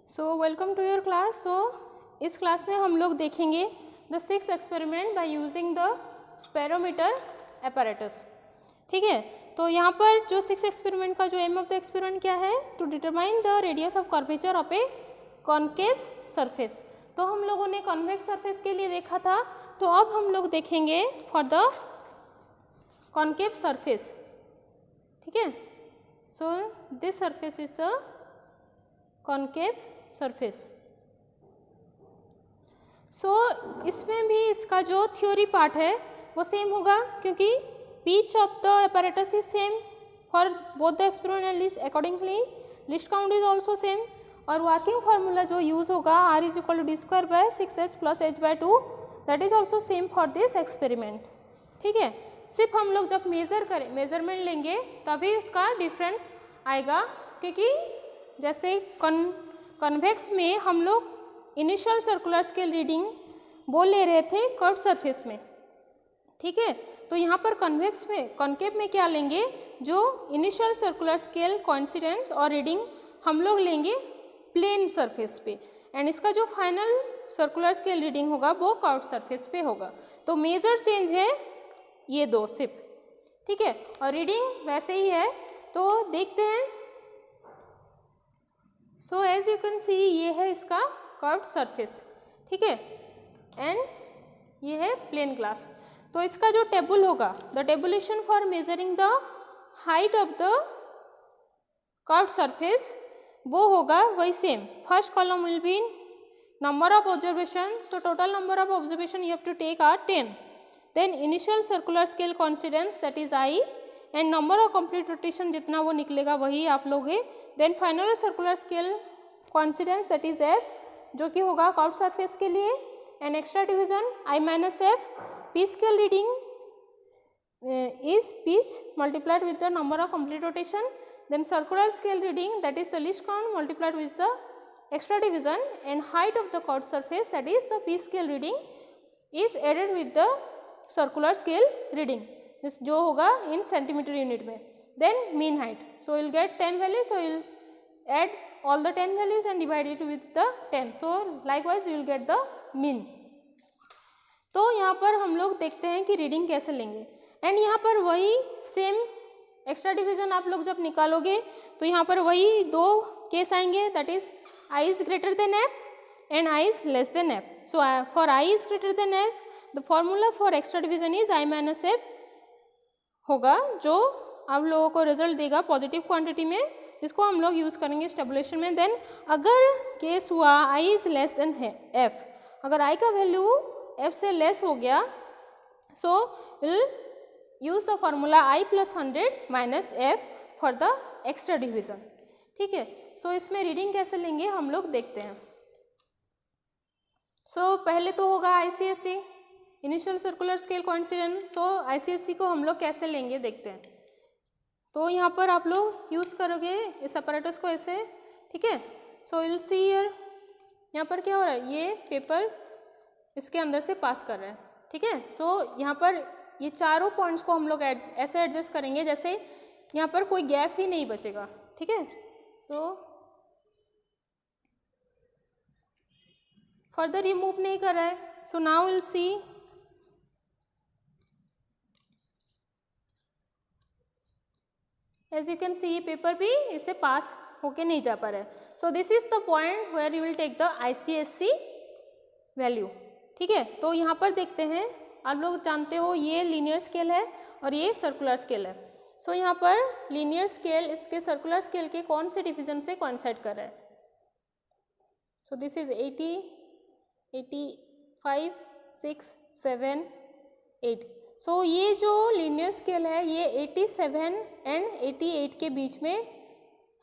So welcome to your class. इस class में हम लोग देखेंगे the 6 experiment by using the spherometer apparatus। ठीक है, तो यहाँ पर जो 6 एक्सपेरिमेंट का जो एम ऑफ द एक्सपेरिमेंट क्या है, to determine the radius of curvature of a concave surface. तो हम लोगों ने कॉन्वेक्स सरफेस के लिए देखा था, तो अब हम लोग देखेंगे फॉर द कॉन्केव सरफेस। ठीक है, so this surface is the concave surface. So इसमें भी इसका जो थ्योरी पार्ट है वो सेम होगा, क्योंकि pitch of the apparatus is same for both the experiment and list, accordingly list count is also same। और वर्किंग फार्मूला जो यूज होगा r is equal to D square by 6h plus h by 2, that is also same for this experiment. ठीक है, सिर्फ हम लोग जब measurement लेंगे तभी इसका डिफरेंस आएगा, क्योंकि जैसे कन्वेक्स में हम लोग इनिशियल सर्कुलर स्केल रीडिंग बोल ले रहे थे कर्व सरफेस में। ठीक है, तो यहाँ पर कन्वेक्स में कॉन्केव में क्या लेंगे, जो इनिशियल सर्कुलर स्केल कोइंसिडेंस और रीडिंग हम लोग लेंगे प्लेन सरफेस पे, एंड इसका जो फाइनल सर्कुलर स्केल रीडिंग होगा वो कर्व सरफेस पे होगा। तो मेजर चेंज है ये दो सिर्फ। ठीक है, और रीडिंग वैसे ही है, तो देखते हैं। So as you can see ये है इसका कर्व्ड सरफेस। ठीक है, एंड ये है प्लेन ग्लास। तो इसका जो टेबल होगा, the tabulation for measuring the height of the curved surface, वो होगा वही same. First column will be number of observation, so total number of observation you have to take are 10। Then initial circular scale coincidence that is I, and number of complete rotation जितना वो निकलेगा वही आप लोग है। Then final circular scale coincidence that is F, जो कि होगा कर्व्ड सरफेस के लिए, and extra division I minus F. Pitch scale reading is pitch multiplied with the number of complete rotation. Then circular scale reading, that is the least count multiplied with the extra division, and height of the curved surface, that is the pitch scale reading, is added with the circular scale reading, जो होगा in centimeter unit में. Then mean height, so we will get 10 values, so we will add all the 10 values and divide it with the 10. So likewise we will get the mean. तो यहाँ पर हम लोग देखते हैं कि रीडिंग कैसे लेंगे, एंड यहाँ पर वही सेम एक्स्ट्रा डिवीजन आप लोग जब निकालोगे तो यहाँ पर वही दो केस आएंगे, that is I is greater then F and I is less than F. So for I is greater then F the formula for extra division is I minus F होगा, जो आप लोगों को रिजल्ट देगा positive quantity में, जिसको हम लोग यूज करेंगे स्टेबुलेशन में। देन अगर केस हुआ I is less than F, अगर आई का वैल्यू f से लेस हो गया, so will use the formula i plus 100 minus F for the extra division. ठीक है, सो इसमें रीडिंग कैसे लेंगे हम लोग देखते हैं। सो पहले तो होगा ICSC, initial circular scale coincidence. So ICSC को हम लोग कैसे लेंगे देखते हैं। तो यहाँ पर आप लोग यूज करोगे इस अपैरेटस को ऐसे। ठीक है, सो विल सी हियर, यहाँ पर क्या हो रहा है, ये पेपर इसके अंदर से पास कर रहे हैं। ठीक है, सो यहाँ पर ये चारों पॉइंट्स को हम लोग ऐसे एडजस्ट करेंगे जैसे यहाँ पर कोई गैप ही नहीं बचेगा। ठीक है, सो फर्दर ये मूव नहीं कर रहा है। So now will see, as you can see ये पेपर भी इससे पास होके नहीं जा पा रहा है। So this is the point where you will take the ICSC value. ठीक है, तो यहाँ पर देखते हैं, आप लोग जानते हो ये लीनियर स्केल है और ये सर्कुलर स्केल है। सो यहाँ पर लीनियर स्केल इसके सर्कुलर स्केल के कौन से डिवीजन से कोइंसाइड कर रहा है। So this is 80, 85, 6, 7, 8। सो ये जो लीनियर स्केल है ये 87 एंड 88 के बीच में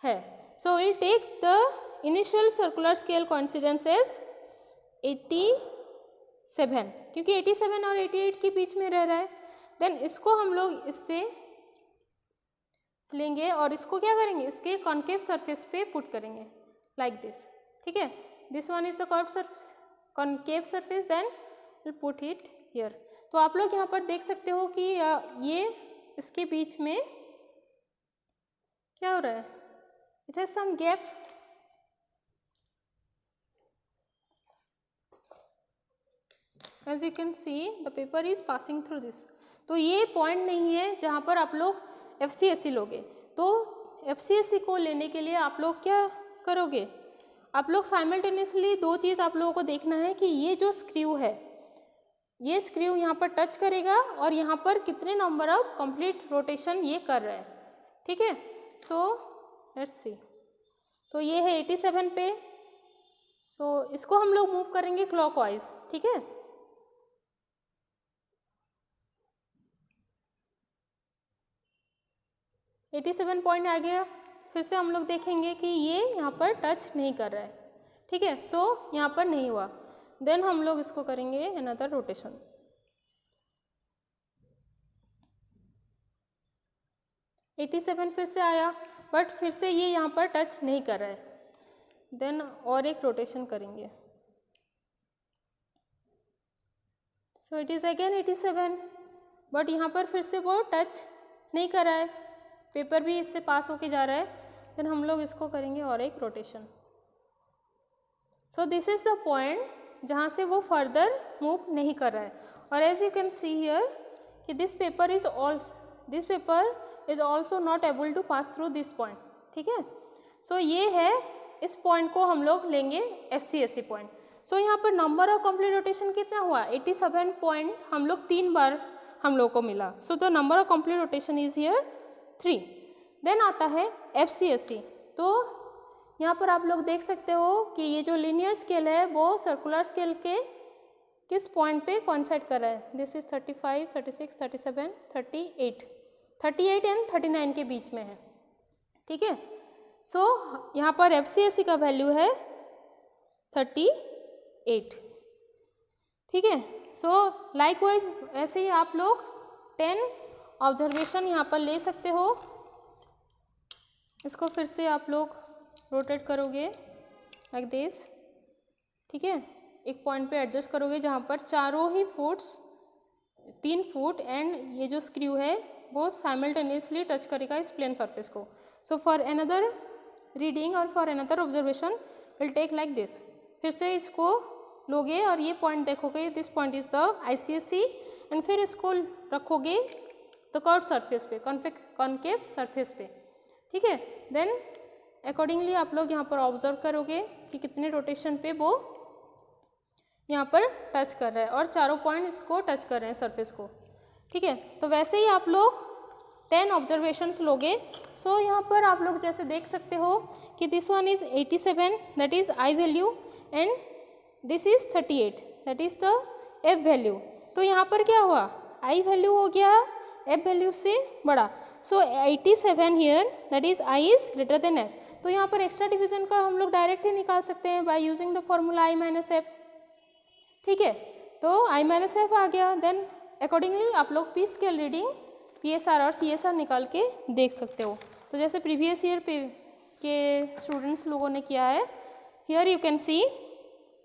है। So will take the initial circular scale coincidence as 87, क्योंकि 87 और 88 के बीच में रह रहा है। देन इसको हम लोग इससे लेंगे और इसको क्या करेंगे, इसके कॉन्केव सरफेस पे पुट करेंगे लाइक दिस। ठीक है, this one is the curved concave surface, then will put it here. तो आप लोग यहाँ पर देख सकते हो कि ये इसके बीच में क्या हो रहा है, it has some gap. As you can see the paper is passing through this. तो ये पॉइंट नहीं है जहाँ पर आप लोग FCSC लोगे। तो FCSC को लेने के लिए आप लोग क्या करोगे, आप लोग साइमल्टेनियसली दो चीज़ आप लोगों को देखना है कि ये जो स्क्रू है, ये स्क्रू यहाँ पर टच करेगा और यहाँ पर कितने नंबर ऑफ कंप्लीट रोटेशन ये कर रहा है, ठीक है। सो लेट्स सी, तो ये है 87 पे। सो इसको हम लोग मूव करेंगे क्लॉकवाइज, ठीक है। एटी 87 पॉइंट आ गया। फिर से हम लोग देखेंगे कि ये यहाँ पर टच नहीं कर रहा है, ठीक है। सो यहाँ पर नहीं हुआ, देन हम लोग इसको करेंगे अनदर रोटेशन। एटी 87 फिर से आया, बट फिर से ये यहाँ पर टच नहीं कर रहा है, देन और एक रोटेशन करेंगे। So it is again 87, but यहाँ पर फिर से वो टच नहीं कर रहा है, पेपर भी इससे पास होके जा रहा है, देन हम लोग इसको करेंगे और एक rotation. So this is the point जहाँ से वो फर्दर मूव नहीं कर रहा है। और as you can see here कि this paper is also not able to pass through this point, ठीक है। सो ये है, इस पॉइंट को हम लोग लेंगे FCSC पॉइंट। सो यहाँ पर नंबर ऑफ कंप्लीट रोटेशन कितना हुआ, 87 पॉइंट हम लोग 3 बार हम लोग को मिला। So the number of complete rotation is here 3। Then आता है FCSC। तो यहाँ पर आप लोग देख सकते हो कि ये जो लीनियर स्केल है वो सर्कुलर स्केल के किस पॉइंट पे कॉन्साइड कर रहा है। दिस इज 35, 36, 37, 38 एंड 39 के बीच में है, ठीक है। सो यहाँ पर FCSC का वैल्यू है 38, ठीक है। सो लाइकवाइज ऐसे ही आप लोग 10 ऑब्जर्वेशन यहाँ पर ले सकते हो। इसको फिर से आप लोग रोटेट करोगे लाइक दिस, ठीक है। एक पॉइंट पे एडजस्ट करोगे जहाँ पर चारों ही फुट्स 3 फुट एंड ये जो स्क्रू है वो साइमल्टेनियसली टच करेगा इस प्लेन सरफेस को। सो फॉर अनदर रीडिंग और for another observation will take like this. फिर से इसको लोगे और ये पॉइंट देखोगे, this point is the ICSC, and फिर इसको रखोगे द कर्व सरफेस पे, कॉन्केव सरफेस पे, ठीक है। देन अकॉर्डिंगली आप लोग यहाँ पर ऑब्जर्व करोगे कि कितने रोटेशन पे वो यहाँ पर टच कर रहा है और चारों पॉइंट इसको टच कर रहे हैं सरफेस को, ठीक है। तो वैसे ही आप लोग 10 ऑब्जर्वेशंस लोगे। सो यहाँ पर आप लोग जैसे देख सकते हो कि this one is 87, that is I value, and this is 38, that is the F value. तो यहाँ पर क्या हुआ, I वैल्यू हो गया F वैल्यू से बड़ा। सो 87 here, that is I is greater than F। तो यहाँ पर एक्स्ट्रा डिविजन का हम लोग डायरेक्ट ही निकाल सकते हैं bye using the formula I minus F, ठीक है। तो I माइनस F आ गया। देन अकॉर्डिंगली आप लोग पी स्केल रीडिंग PSR और CSR निकाल के देख सकते हो। तो जैसे प्रीवियस ईयर पे के स्टूडेंट्स लोगों ने किया है, हियर यू कैन सी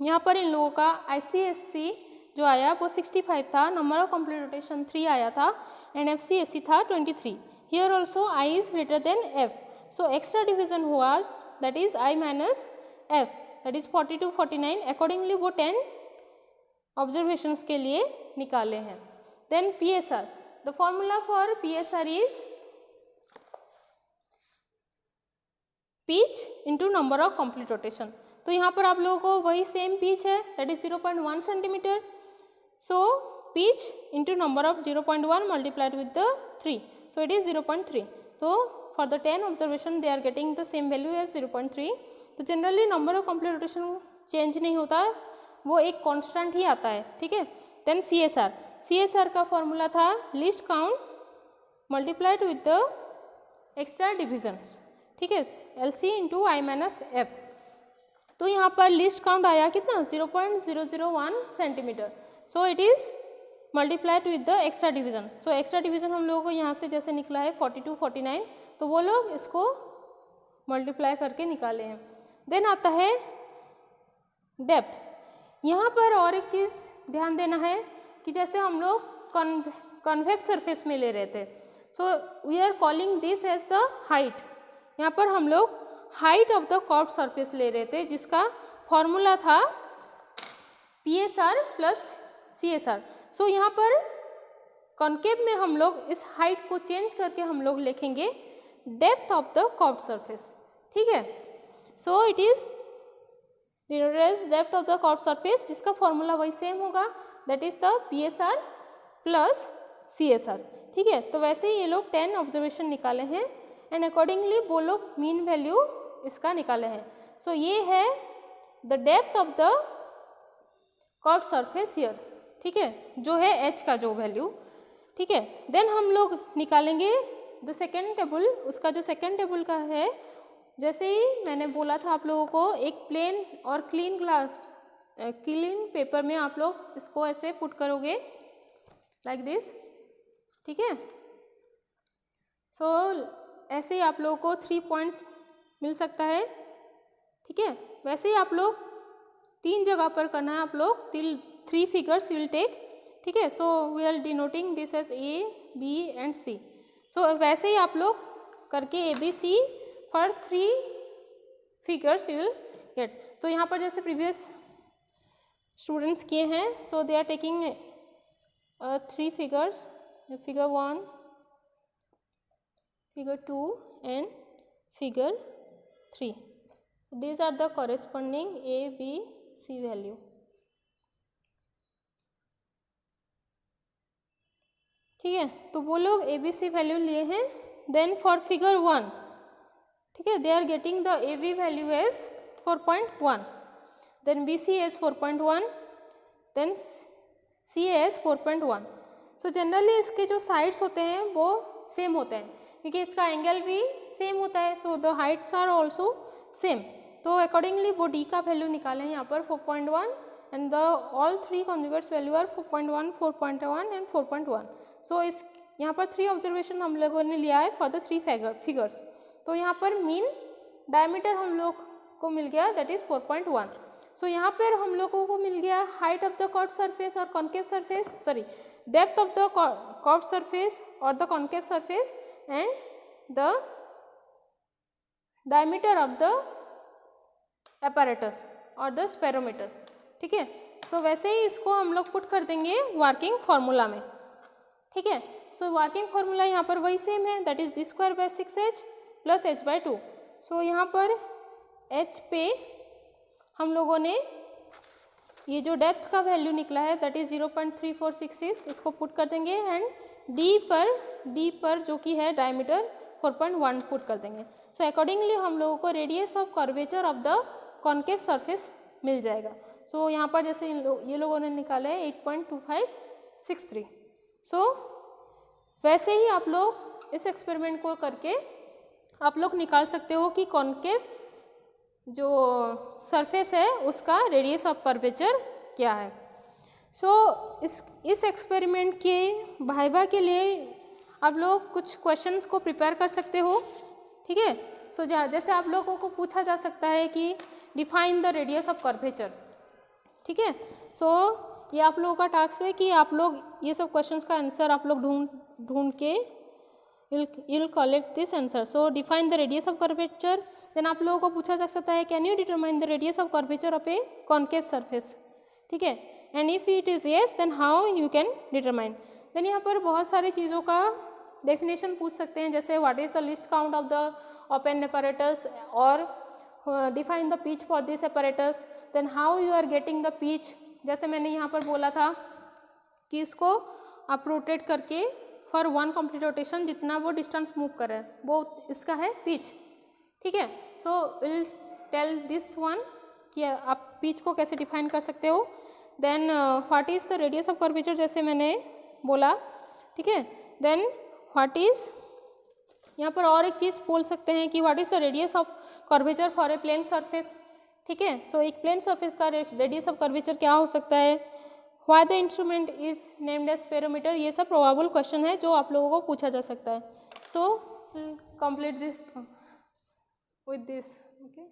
यहाँ पर इन लोगों का ICSC जो आया वो 65 था, नंबर ऑफ कंप्लीट रोटेशन 3 आया था, एंड FCSC था 23। Here also I is greater than F। So extra division हुआ that is I minus F, that is 42, 49। Accordingly वो 10 ऑब्जर्वेशंस के लिए निकाले हैं। Then PSR, the formula for PSR is pitch into number of complete rotation. तो यहाँ पर आप लोगों को वही सेम पिच है, that is 0.1 centimetre. So pitch into number of 0.1 multiplied with the 3, so it is 0.3। तो for the 10 observation they are getting the same value as 0.3। तो generally number of complete rotation change नहीं होता, वो एक constant ही आता है, ठीक है। देन CSR का फॉर्मूला था least count multiplied with the extra divisions, ठीक है, LC into I minus F। तो यहाँ पर लिस्ट काउंट आया कितना, 0.001 centimetre. So it is multiplied with the extra division. So extra division हम लोगों को यहाँ से जैसे निकला है 42, 49, तो वो लोग इसको मल्टीप्लाई करके निकाले हैं। देन आता है डेप्थ। यहाँ पर और एक चीज़ ध्यान देना है कि जैसे हम लोग कॉन्वेक्स सरफेस में ले रहे थे, so we are calling this as the height. यहाँ पर हम लोग height of the curved surface ले रहे थे जिसका फॉर्मूला था PSR प्लस CSR। सो यहाँ पर कॉन्केव में हम लोग इस हाइट को चेंज करके हम लोग लिखेंगे depth of the curved surface, ठीक है। So it is denoted as depth of the curved surface, जिसका फॉर्मूला वही सेम होगा, that is the PSR plus CSR, ठीक है। तो वैसे ही ये लोग 10 ऑब्जर्वेशन निकाले हैं एंड अकॉर्डिंगली वो लोग मीन वैल्यू इसका निकाले हैं। सो ये है the depth of the curved surface here, ठीक है, जो है H का जो वैल्यू, ठीक है। देन हम लोग निकालेंगे द सेकेंड टेबल। उसका जो सेकेंड टेबल का है, जैसे ही मैंने बोला था आप लोगों को, एक प्लेन और क्लीन पेपर में आप लोग इसको ऐसे पुट करोगे लाइक दिस, ठीक है। सो ऐसे ही आप लोगों को 3 पॉइंट्स मिल सकता है, ठीक है। वैसे ही आप लोग 3 जगह पर करना है, आप लोग 3 फिगर्स विल टेक, ठीक है। So we are denoting this as A, B and C। So वैसे ही आप लोग करके ABC for 3 figures you will get. तो यहाँ पर जैसे प्रीवियस स्टूडेंट्स किए हैं, so they are taking 3 figures, figure 1, figure 2 and figure 3। These are the corresponding A, B, C value, ठीक है। तो वो लोग ABC वैल्यू लिए हैं। देन फॉर फिगर 1, ठीक है, they are getting the AB value as 4.1, then BC as 4.1, then CA as 4.1। So generally इसके जो साइड्स होते हैं वो सेम होते हैं, क्योंकि इसका एंगल भी सेम होता है। So the heights are also same. तो अकॉर्डिंगली वो D का वैल्यू निकाले हैं यहाँ पर 4.1 and the all 3 conjugates value are 4.1, 4.1 and 4.1। So इस यहाँ पर 3 ऑब्जर्वेशन हम लोगों ने लिया है फॉर द 3 फिगर्स। तो यहाँ पर मीन डायमीटर हम लोग को मिल गया, दैट इज 4.1। सो यहाँ पर हम लोगों को मिल गया height of the curved surface और concave surface, sorry, depth of the curved surface और the concave surface and the diameter of the apparatus और द स्पेरोमीटर, ठीक है। तो वैसे ही इसको हम लोग पुट कर देंगे वर्किंग फार्मूला में, ठीक है। सो वर्किंग फार्मूला यहाँ पर वही सेम है, that is d² / 6h plus h/2। सो यहाँ पर h पे हम लोगों ने ये जो डेप्थ का वैल्यू निकला है दैट इज 0.3466, इसको पुट कर देंगे एंड d पर जो कि है डायमीटर 4.1 पुट कर देंगे। सो अकॉर्डिंगली हम लोगों को radius of curvature of the concave surface मिल जाएगा। सो यहाँ पर जैसे ये लोगों ने निकाला है 8.2563। सो वैसे ही आप लोग इस एक्सपेरिमेंट को करके आप लोग निकाल सकते हो कि कॉन्केव जो सरफेस है उसका रेडियस ऑफ कर्वेचर क्या है। सो इस एक्सपेरिमेंट के वाइवा के लिए आप लोग कुछ क्वेश्चंस को प्रिपेयर कर सकते हो, ठीक है। सो जैसे आप लोगों को पूछा जा सकता है कि define the radius of curvature, ठीक है। सो ये आप लोगों का टास्क है कि आप लोग ये सब क्वेश्चंस का आंसर आप लोग ढूंढ के you'll collect this answer. So define the radius of curvature. Then आप लोगों को पूछा जा सकता है can you determine the radius of curvature of a concave surface, ठीक है। and if it is yes then how you can determine. then यहाँ पर बहुत सारी चीज़ों का definition पूछ सकते हैं, जैसे what is the least count of the open apparatus or define the pitch for this apparatus. then how you are getting the pitch, जैसे मैंने यहाँ पर बोला था कि इसको आप रोटेट करके फॉर 1 कंप्लीट रोटेशन जितना वो डिस्टेंस मूव कर रहा है वो इसका है पिच, ठीक है। So will tell this one कि आप पिच को कैसे डिफाइन कर सकते हो। Then what is the radius of curvature, जैसे मैंने बोला, ठीक है। देन व्हाट इज़, यहाँ पर और एक चीज़ बोल सकते हैं कि what is the radius of curvature for a plane surface, ठीक है। सो एक प्लेन सरफेस का रेडियस ऑफ कर्वेचर क्या हो सकता है, why the instrument is named as spherometer, ये सब प्रोबेबल क्वेश्चन है जो आप लोगों को पूछा जा सकता है। So complete this with this, okay.